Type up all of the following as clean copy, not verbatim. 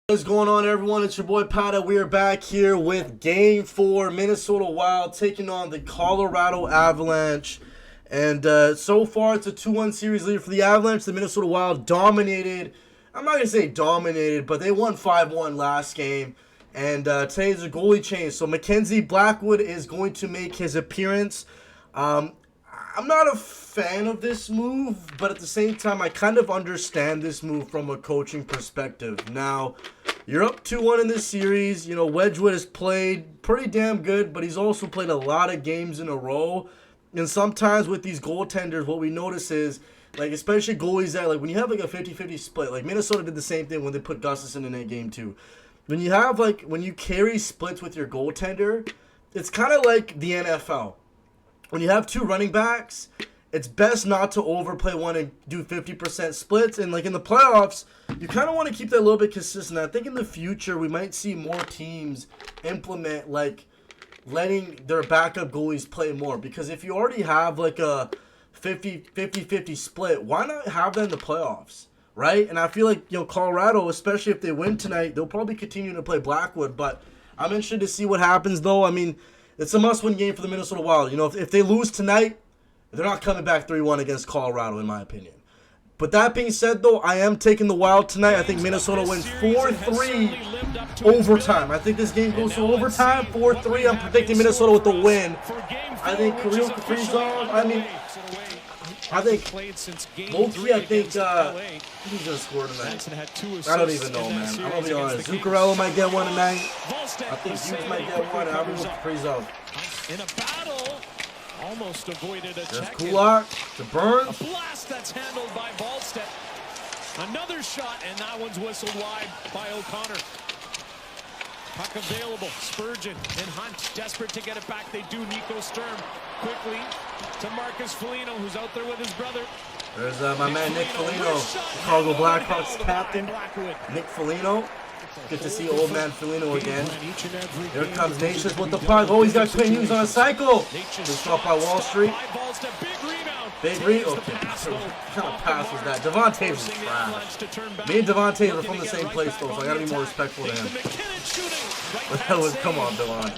What's going on, everyone? It's your boy Pata. We are back here with Game 4, Minnesota Wild taking on the Colorado Avalanche. And so far, it's a 2-1 series lead for the Avalanche. The Minnesota Wild dominated. I'm not going to say dominated, but they won 5-1 last game. And today's a goalie change. So Mackenzie Blackwood is going to make his appearance. I'm not a fan of this move, but at the same time, I kind of understand this move from a coaching perspective. Now, you're up 2-1 in this series. You know, Wedgwood has played pretty damn good, but he's also played a lot of games in a row. And sometimes with these goaltenders, what we notice is, like, especially goalies that, like, when you have, like, a 50-50 split, like, Minnesota did the same thing when they put Gustafsson in that game, too. When you have, like, when you carry splits with your goaltender, it's kind of like the NFL. When you have two running backs, it's best not to overplay one and do 50% splits. And, like, in the playoffs, you kind of want to keep that a little bit consistent. I think in the future, we might see more teams implement, like, letting their backup goalies play more. Because if you already have, like, a 50-50 split, why not have that in the playoffs, right? And I feel like, you know, Colorado, especially if they win tonight, they'll probably continue to play Blackwood. But I'm interested to see what happens, though. I mean, it's a must-win game for the Minnesota Wild. You know, if they lose tonight, they're not coming back 3-1 against Colorado, in my opinion. But that being said, though, I am taking the Wild tonight. I think Minnesota wins 4-3 overtime. I think this game goes to overtime, 4-3. I'm predicting Minnesota with the win. I think Kirill Kaprizov, low-key, I think who's going to score tonight? I don't even know, man. I'm going to be honest. Zuccarello might get one tonight. I think Hughes might get one, and I'll be with Kaprizov. In a battle, almost avoided a check. Kulak to Burns. A blast that's handled by Volstead. Another shot, and that one's whistled wide by O'Connor. Puck available. Spurgeon and Hunt desperate to get it back. They do. Nico Sturm quickly to Marcus Foligno, who's out there with his brother. There's my man Nick Foligno, Chicago Blackhawks captain. Nick Foligno. Good to see old man Foligno again. Here comes Nations with the puck. Oh, he's got Quinn Hughes on a cycle. Good stop by Wall Street. Big read. Okay, what kind of pass was that? Devontae was trash. Me and Devontae are from the same place, though, so I gotta be more respectful to him. What the hell is? Come on, Devon. I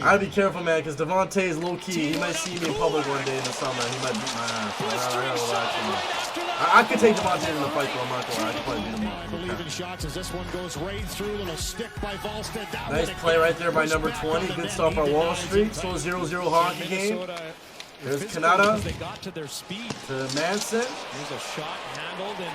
gotta be careful, man, because Devontae is low key. He might see me in public one day in the summer. He might beat my ass. So I gotta relax him. I could take Devontae in the fight, though. I'm not gonna lie. I could probably beat him up. Believing shots as this one goes right through. Little stick by Volstead. Nice play right there by number 20. Good stop by Wall Street. Still a 0-0 hockey game. There's Canada they got to their speed. To Manson. There's a shot handled and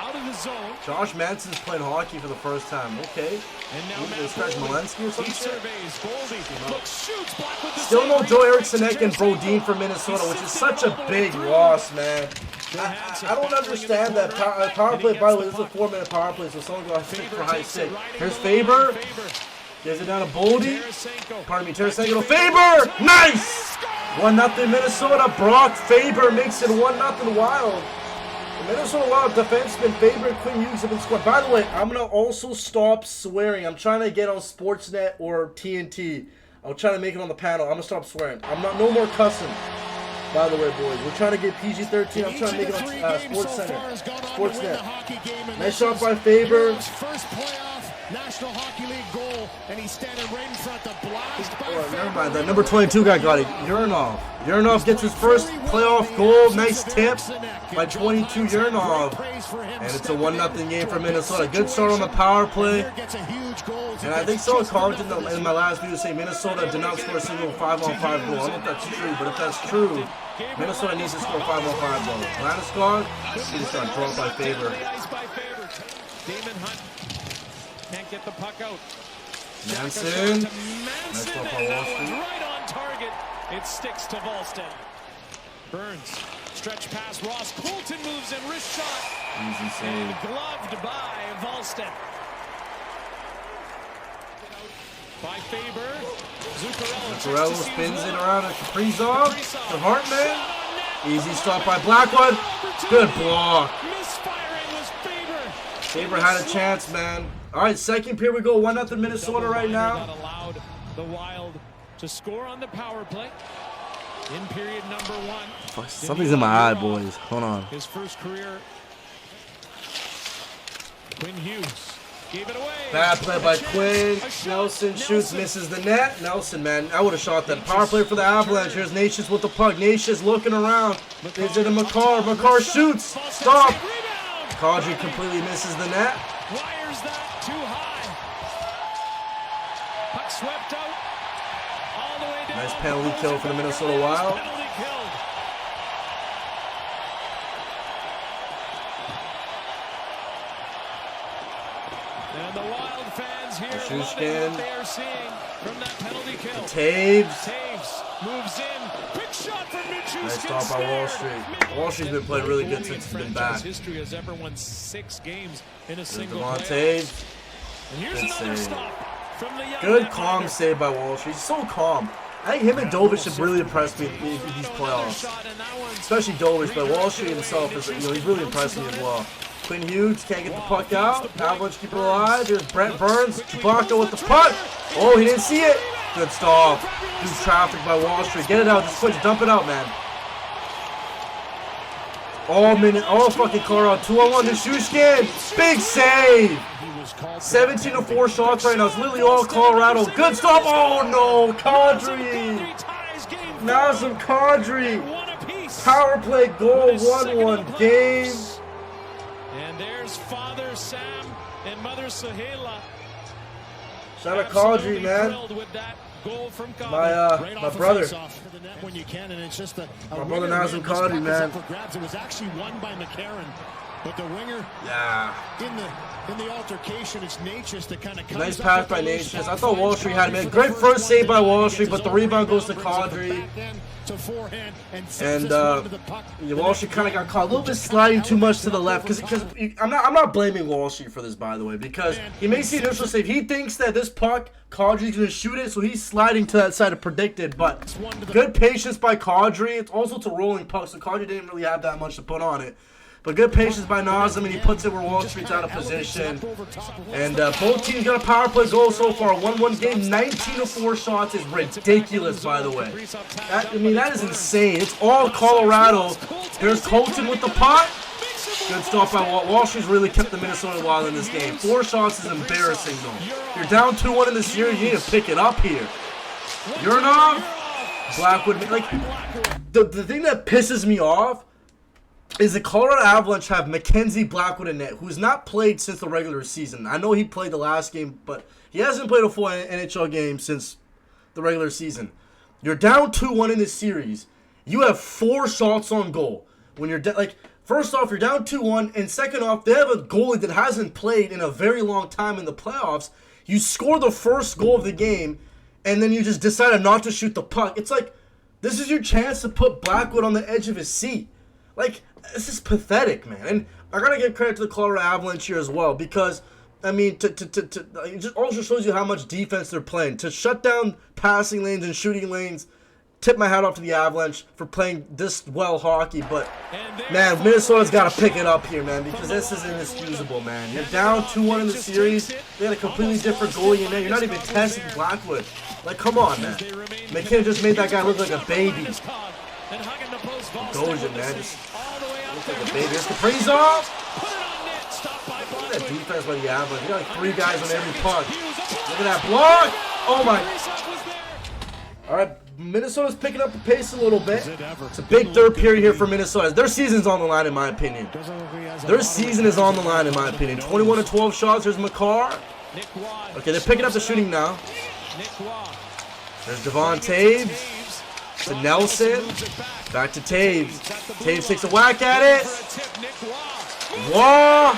out of the zone. Josh Manson's playing hockey for the first time. Okay. And now Malenski or something. He surveys. Goldie looks, shoots. Still no Joe Eriksson and Brodin for Minnesota, which is such a big loss, man. I don't understand that power play. By the way, this is a 4-minute power play, so someone got hit for high stick. Here's Faber. Gives it down to Boldy. Pardon me, Tarasenko to Faber. Nice! 1-0 Minnesota. Brock Faber makes it 1-0 Wild. The Minnesota Wild defenseman Faber and Quinn Hughes have been scored. By the way, I'm going to also stop swearing. I'm trying to get on Sportsnet or TNT. I'll try to make it on the panel. I'm going to stop swearing. No more cussing. By the way, boys, we're trying to get PG-13. I'm trying to make it on Sportsnet. Nice shot by Faber. First playoff National Hockey League goal, and he's standing right in front. The blast by Faber. Never mind. That number 22 guy got it. Urinov gets his first playoff goal. Nice tip by 22 Urinov. And it's a 1-0 game for Minnesota. Good start on the power play. And I think someone commented in my last video saying Minnesota did not score a single 5-on-5 goal. I don't know if that's true, but if that's true, Minnesota needs to score 5-on-5 goals. Landeskog, he just got dropped by Faber. Damon Hunt can't get the puck out. Manson. Nice stop by Wall Street. Right on target. It sticks to Volstead. Burns. Stretch pass. Ross Colton moves in. Wrist shot. Easy save. And gloved by Volstead. By Faber. Zuccarello spins it around to Kaprizov. To Hartman. Easy stop by Blackwood. Good block. Misfiring was Faber. Faber had a chance, man. All right, second period we go. 1-0 Minnesota right now. That allowed the Wild to score on the power play in period number 1. Something's in my eye, boys. Hold on. His first career. Quinn Hughes Gave it away. Bad play by Quinn. Nelson shoots, misses the net. Nelson, man, I would have shot that. Power play for the Avalanche. Here's Natius with the puck. Natius looking around. Is it a McCarr? McCarr shoots. Stop. Kadri completely misses the net. Wires that too high. Puck swept out. All the way down. Nice penalty kill for the Minnesota Wild. Penalty killed. And the Wild fans here loving what they are seeing from that penalty kill. Taves. Taves moves in. Quick shot from Nichushkin. Nice stop by Wall Street. Wall Street's been playing really good since he's been back. History has ever won 6 games in a single Taves. And here's another stop from the young Good calm save by Wall Street. He's so calm. I think him and Dovich have really impressed me in these playoffs. Especially Dovich, but Wall Street himself is, he's really impressed me as well. Quinn Hughes can't get the puck out. Avalanche keep it alive. There's Brent Burns. Chewbacca with the puck. Oh, he didn't see it. Good stop. Good traffic by Wall Street. Get it out. Just quick, dump it out, man. All fucking Colorado. 2-on-1 to Nichushkin. Big save. 17-4 shots right now. It's literally all Colorado. Good stop. Oh no, Kadri. Nazem Kadri. Power play goal. 1-1 game. And there's Father Sam and Mother Sahela. Shout out Kadri, man. My brother. My brother Nazem Kadri, man. It was actually won by McCarron, but the winger. Yeah. In the altercation, it's Natius that kind of comes. Nice pass by Natius. I thought Wall Street had him in. Great first save by Wall Street, but the rebound goes to Kadri. And Wall Street kind of got caught a little bit sliding too much to the left, because I'm not blaming Wall Street for this, by the way, because he makes the initial save. He thinks that this puck, Kadri's gonna shoot it, so he's sliding to that side of predicted. But good patience by Kadri. It's also a rolling puck, so Kadri didn't really have that much to put on it. But good patience by Nazem, and he puts it where Wall Street's out of position. And both teams got a power play goal so far. 1-1 game, 19-4 shots is ridiculous, by the way. That is insane. It's all Colorado. Here's Colton with the puck. Good stop by Wall Street's really kept the Minnesota Wild in this game. 4 shots is embarrassing, though. You're down 2-1 in the series. You need to pick it up here. Urinov, Blackwood. Like, the thing that pisses me off is the Colorado Avalanche have Mackenzie Blackwood in net, who's not played since the regular season. I know he played the last game, but he hasn't played a full NHL game since the regular season. You're down 2-1 in this series. You have 4 shots on goal. When you're first off, you're down 2-1, and second off, they have a goalie that hasn't played in a very long time in the playoffs. You score the first goal of the game, and then you just decided not to shoot the puck. It's like, this is your chance to put Blackwood on the edge of his seat. Like, this is pathetic, man. And I gotta give credit to the Colorado Avalanche here as well, because I mean, it just also shows you how much defense they're playing. To shut down passing lanes and shooting lanes, tip my hat off to the Avalanche for playing this well hockey. But man, Minnesota's got to pick it up here, man, because this is inexcusable, man. You're down 2-1 in the series. They had a completely different goalie in there. You're not even testing Blackwood. Like, come on, man. McKinnon just made that guy look like a baby. Gojan, man, just looks like a baby. There's Kaprizov. Look at that defense by the Avalanche. You got like 3 guys on every puck. Look at that block. Oh my. All right, Minnesota's picking up the pace a little bit. It's a big third period here for Minnesota. Their season's on the line, in my opinion. Their season is on the line, in my opinion. 21-12 shots. There's McCarr. Okay, they're picking up the shooting now. There's Devon Taves. To Nelson. Back to Taves. Taves takes a whack at it. Whoa!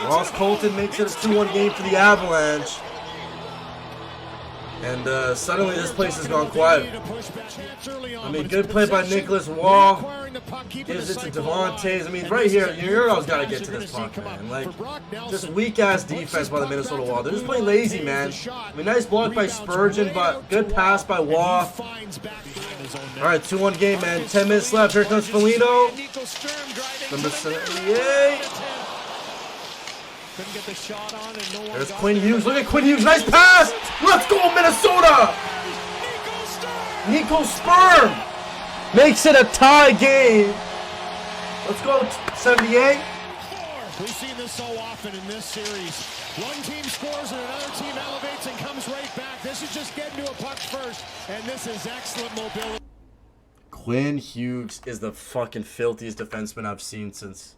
Ross Colton makes it a 2-1 game for the Avalanche. And suddenly this place has gone quiet. I mean, good play by Nicholas Waugh. Gives it to Devon Taves. I mean, right here, Euro's got to get to this puck, man. Like, just weak-ass defense by the Minnesota Wild. They're just playing lazy, man. I mean, nice block by Spurgeon, but good pass by Waugh. All right, 2-1 game, man. 10 minutes left. Here comes Foligno. Number 78. There's Quinn Hughes. Look at Quinn Hughes. Nice pass. Let's go, Minnesota. Nico Sperm makes it a tie game. Let's go, 78. We've seen this so often in this series. One team scores and another team elevates and comes right back. This is just getting to a puck first, and this is excellent mobility. Quinn Hughes is the fucking filthiest defenseman I've seen since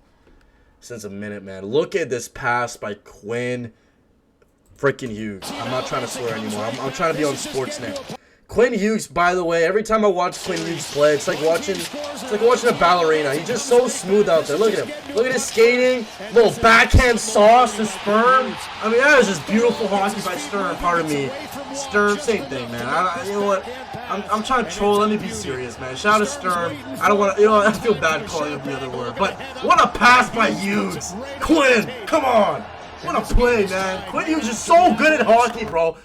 a minute, man. Look at this pass by Quinn freaking Hughes. I'm not trying to swear anymore. I'm trying to be on Sportsnet. Quinn Hughes, by the way, every time I watch Quinn Hughes play, it's like watching a ballerina. He's just so smooth out there. Look at him. Look at his skating. Little backhand sauce to Sperm. I mean, that was just beautiful hockey by Sturm. Pardon me. Sturm, same thing, man. You know what? I'm trying to troll. Let me be serious, man. Shout out to Sturm. I don't want to, I feel bad calling him the other word. But what a pass by Hughes. Quinn, come on. What a play, man. Quinn Hughes is so good at hockey, bro.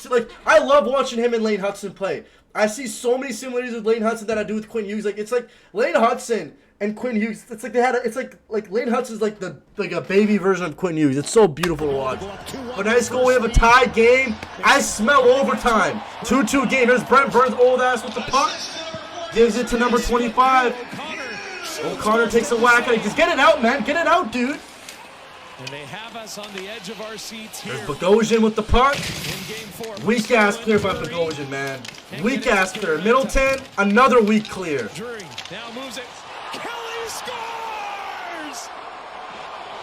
Like, I love watching him and Lane Hudson play. I see so many similarities with Lane Hudson that I do with Quinn Hughes. Like, it's like Lane Hudson and Quinn Hughes. It's like it's like Lane Hudson's like a baby version of Quinn Hughes. It's so beautiful to watch. But nice goal. We have a tied game. I smell overtime. 2-2 game. Here's Brent Burns' old ass with the puck. Gives it to number 25. O'Connor takes a whack at it. Just get it out, man. Get it out, dude. And they have us on the edge of our seats here. There's Bogosian with the puck. In game 4. Weak ass clear by Bogosian, man. Weak ass clear. Middleton, another weak clear. Drury now moves it. Kelly scores!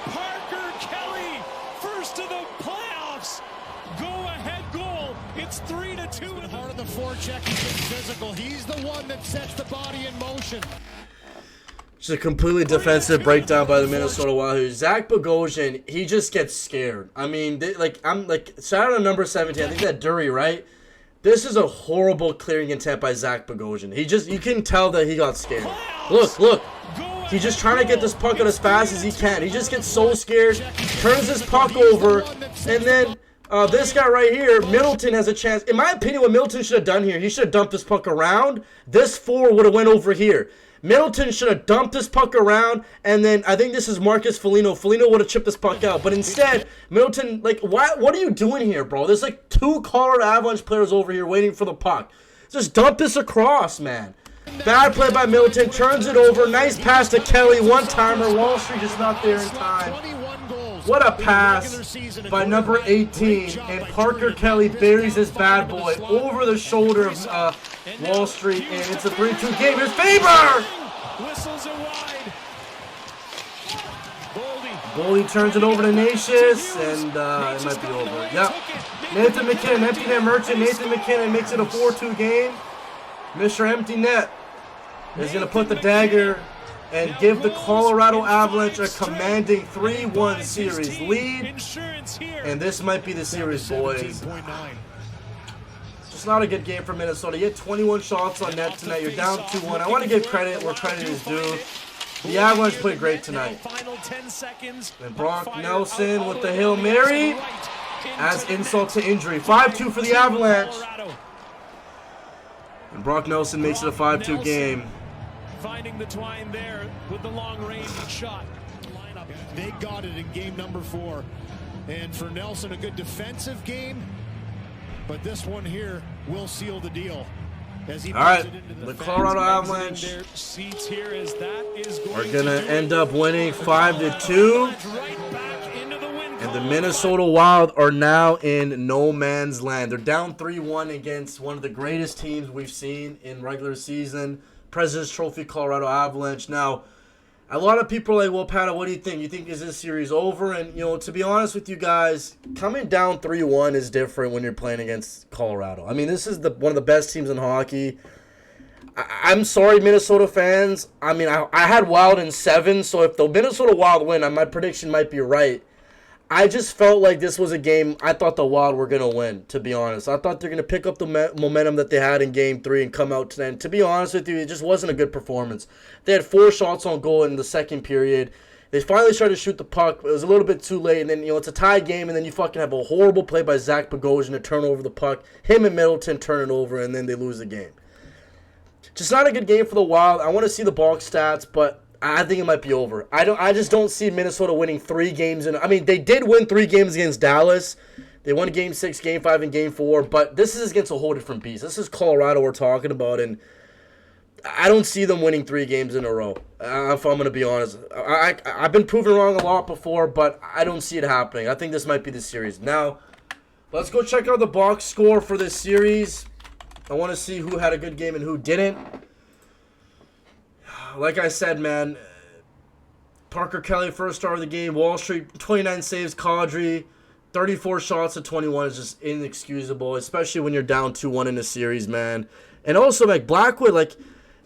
Parker Kelly, first of the playoffs. Go ahead goal. It's 3-2. In the heart of the forecheck, he's been physical. He's the one that sets the body in motion. Just a completely defensive breakdown by the Minnesota Wild. Zach Bogosian, he just gets scared. I mean, shout out to number 17. I think that Drury, right? This is a horrible clearing intent by Zach Bogosian. You can tell that he got scared. Look. He's just trying to get this puck out as fast as he can. He just gets so scared, turns his puck over, and then this guy right here, Middleton, has a chance. In my opinion, what Middleton should have done here, he should have dumped this puck around. This forward would have went over here. Middleton should have dumped this puck around, and then I think this is Marcus Foligno. Foligno would have chipped this puck out. But instead, Middleton, what are you doing here, bro? There's like 2 Colorado Avalanche players over here waiting for the puck. Just dump this across, man. Bad play by Middleton. Turns it over. Nice pass to Kelly. One-timer. Wall Street is not there in time. What a pass by number 18. And Parker Kelly buries this bad boy over the shoulder of Wall Street. And it's a 3-2 game. Here's Faber! Whistles it wide. Boldy turns it over to Natius. And it might be over. Yep. Nathan McKinnon, empty net merchant. Nathan McKinnon makes it a 4-2 game. Mr. Empty Net is going to put the dagger and give the Colorado Avalanche a commanding 3-1 series lead. And this might be the series, boys. Just not a good game for Minnesota. You had 21 shots on net tonight. You're down 2-1. I want to give credit where credit is due. The Avalanche played great tonight. And Brock Nelson with the Hail Mary adds insult to injury. 5-2 for the Avalanche. And Brock Nelson makes it a 5-2 game. Finding the twine there with the long-range shot. They got it in game number 4. And for Nelson, a good defensive game. But this one here will seal the deal. As he all right, the Colorado Avalanche are going to end up winning 5-2. And the Minnesota Wild are now in no man's land. They're down 3-1 against one of the greatest teams we've seen in regular season, President's Trophy Colorado Avalanche. Now, a lot of people are like, well, Pat, what do you think? You think is this series over? And, to be honest with you guys, coming down 3-1 is different when you're playing against Colorado. I mean, this is one of the best teams in hockey. I'm sorry, Minnesota fans. I mean, I had Wild in 7, so if the Minnesota Wild win, my prediction might be right. I just felt like this was a game I thought the Wild were going to win, to be honest. I thought they're going to pick up the momentum that they had in Game 3 and come out tonight. And to be honest with you, it just wasn't a good performance. They had 4 shots on goal in the second period. They finally tried to shoot the puck. It was a little bit too late. And then, it's a tie game, and then you fucking have a horrible play by Zach Bogosian to turn over the puck. Him and Middleton turn it over, and then they lose the game. Just not a good game for the Wild. I want to see the box stats, but I think it might be over. I just don't see Minnesota winning 3 games. I mean, they did win 3 games against Dallas. They won Game 6, Game 5, and Game 4. But this is against a whole different beast. This is Colorado we're talking about. And I don't see them winning 3 games in a row. If I'm going to be honest. I've been proven wrong a lot before, but I don't see it happening. I think this might be the series. Now, let's go check out the box score for this series. I want to see who had a good game and who didn't. Like I said, man, Parker Kelly, first star of the game. Wall Street, 29 saves. Kadri, 34 shots to 21 is just inexcusable, especially when you're down 2-1 in a series, man. And also, like, Blackwood, like,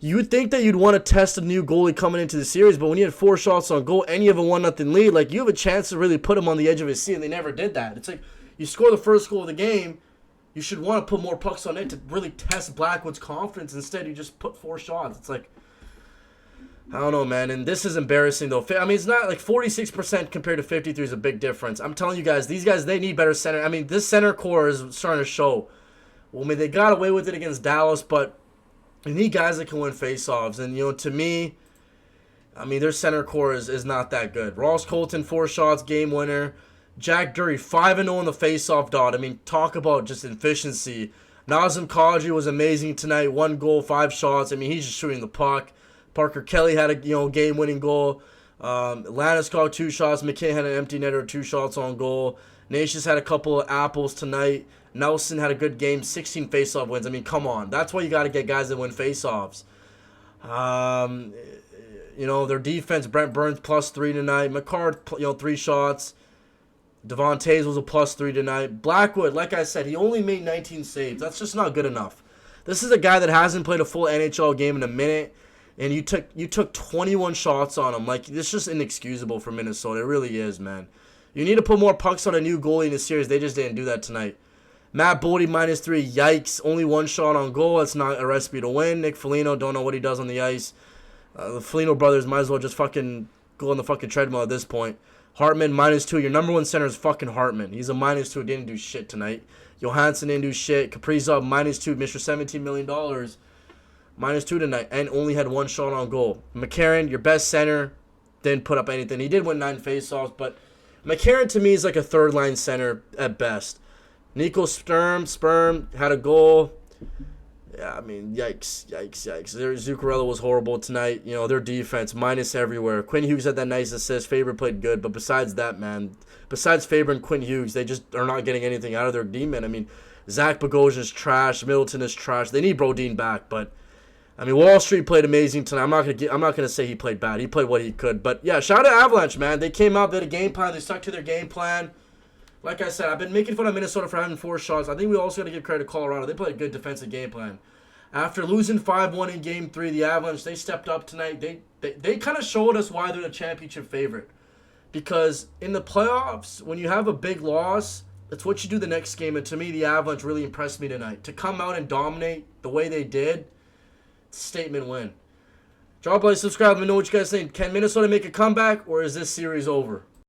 you would think that you'd want to test a new goalie coming into the series, but when you had 4 shots on goal and you have a 1-0 lead, like, you have a chance to really put him on the edge of his seat, and they never did that. It's like, you score the first goal of the game, you should want to put more pucks on it to really test Blackwood's confidence. Instead, you just put 4 shots. It's like, I don't know, man. And this is embarrassing, though. I mean, it's not like 46% compared to 53 is a big difference. I'm telling you guys, these guys, they need better center. I mean, this center core is starting to show. Well, I mean, they got away with it against Dallas, but you need guys that can win faceoffs. And, you know, to me, I mean, their center core is not that good. Ross Colton, 4 shots, game winner. Jack Drury, 5-0 on the faceoff dot. I mean, talk about just efficiency. Nazem Kadri was amazing tonight. 1 goal, 5 shots. I mean, he's just shooting the puck. Parker Kelly had a game-winning goal. Landeskog 2 shots. McKinnon had an empty netter, 2 shots on goal. Nacius had a couple of apples tonight. Nelson had a good game, 16 faceoff wins. I mean, come on. That's why you got to get guys that win faceoffs. You know, their defense, Brent Burns +3 tonight. McCart, 3 shots. Devon Tays was a +3 tonight. Blackwood, like I said, he only made 19 saves. That's just not good enough. This is a guy that hasn't played a full NHL game in a minute, and you took 21 shots on him. Like, this is just inexcusable for Minnesota. It really is, man. You need to put more pucks on a new goalie in the series. They just didn't do that tonight. Matt Boldy -3. Yikes. Only 1 shot on goal. That's not a recipe to win. Nick Foligno, don't know what he does on the ice. The Foligno brothers might as well just fucking go on the fucking treadmill at this point. Hartman, -2. Your number 1 center is fucking Hartman. He's a -2. Didn't do shit tonight. Johansson didn't do shit. Kaprizov, -2. Mr. $17 million. -2 tonight. And only had 1 shot on goal. McCarron, your best center, didn't put up anything. He did win 9 faceoffs, but McCarron to me is like a 3rd-line center at best. Nico Sperm had a goal. Yeah, I mean, yikes. Zuccarello was horrible tonight. You know, their defense, minus everywhere. Quinn Hughes had that nice assist. Faber played good, but besides that, man, besides Faber and Quinn Hughes, they just are not getting anything out of their D-men. I mean, Zach Bogosian is trash. Middleton is trash. They need Brodin back, but I mean, Wall Street played amazing tonight. I'm not gonna say he played bad. He played what he could, but yeah, shout out to Avalanche, man. They came out, they had a game plan. They stuck to their game plan. Like I said, I've been making fun of Minnesota for having 4 shots. I think we also got to give credit to Colorado. They played a good defensive game plan. After losing 5-1 in Game 3, the Avalanche, they stepped up tonight. They kind of showed us why they're the championship favorite. Because in the playoffs, when you have a big loss, that's what you do the next game. And to me, the Avalanche really impressed me tonight. To come out and dominate the way they did, it's a statement win. Drop a like, subscribe, let me know what you guys think. Can Minnesota make a comeback, or is this series over?